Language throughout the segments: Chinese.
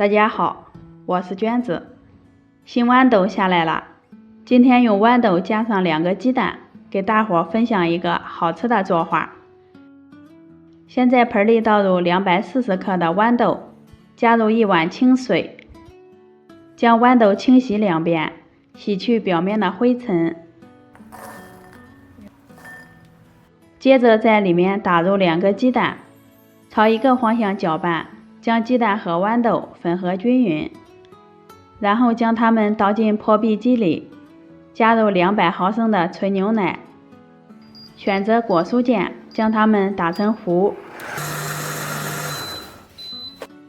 大家好，我是娟子。新豌豆下来了，今天用豌豆加上2个鸡蛋，给大伙分享一个好吃的做法。先在盆里倒入240克的豌豆，加入1碗清水，将豌豆清洗2遍，洗去表面的灰尘。接着在里面打入2个鸡蛋，朝一个方向搅拌，将鸡蛋和豌豆混合均匀，然后将它们倒进破壁机里，加入200毫升的纯牛奶，选择果蔬键将它们打成糊。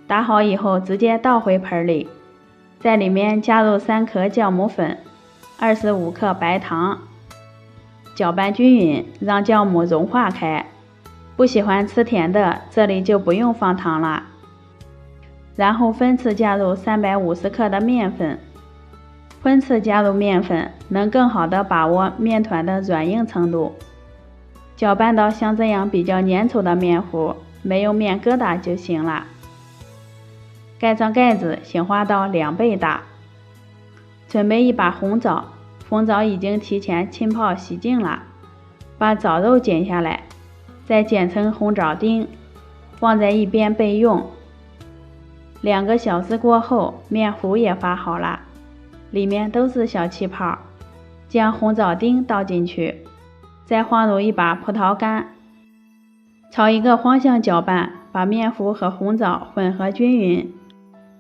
打好以后直接倒回盆里，在里面加入3颗酵母粉、25克白糖，搅拌均匀，让酵母融化开。不喜欢吃甜的，这里就不用放糖了。然后分次加入350克的面粉，分次加入面粉能更好的把握面团的软硬程度，搅拌到像这样比较粘稠的面糊，没有面疙瘩就行了。盖上盖子，醒化到2倍大。准备一把红枣，红枣已经提前浸泡洗净了，把枣肉剪下来，再剪成红枣丁，放在一边备用。2个小时过后，面糊也发好了，里面都是小气泡，将红枣丁倒进去，再放入一把葡萄干，朝一个方向搅拌，把面糊和红枣混合均匀，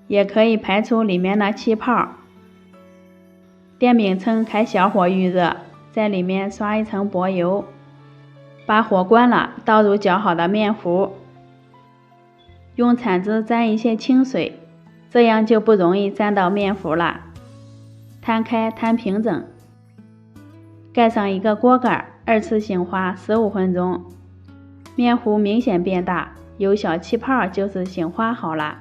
也可以排出里面的气泡。电饼铛开小火预热，在里面刷一层薄油，把火关了，倒入搅好的面糊，用铲子沾一些清水，这样就不容易沾到面糊了。摊开摊平整，盖上一个锅盖，2次醒化15分钟。面糊明显变大，有小气泡就是醒化好了。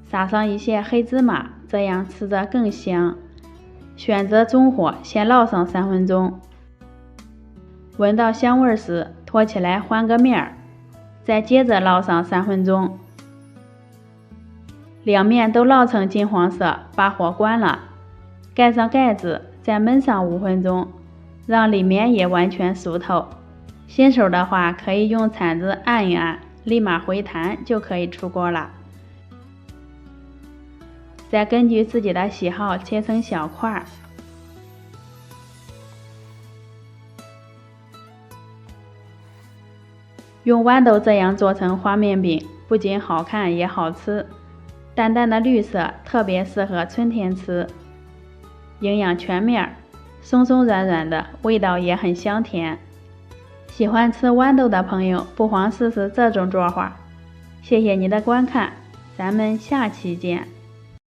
撒上一些黑芝麻，这样吃着更香。选择中火，先烙上3分钟。闻到香味时，托起来翻个面儿，再接着烙上3分钟。2面都烙成金黄色，把火关了，盖上盖子，再焖上5分钟，让里面也完全熟透。新手的话可以用铲子按一按，立马回弹就可以出锅了。再根据自己的喜好切成小块。用豌豆这样做成花面饼，不仅好看也好吃，淡淡的绿色特别适合春天吃，营养全面，松松软软的，味道也很香甜。喜欢吃豌豆的朋友不妨试试这种做法。谢谢你的观看，咱们下期见。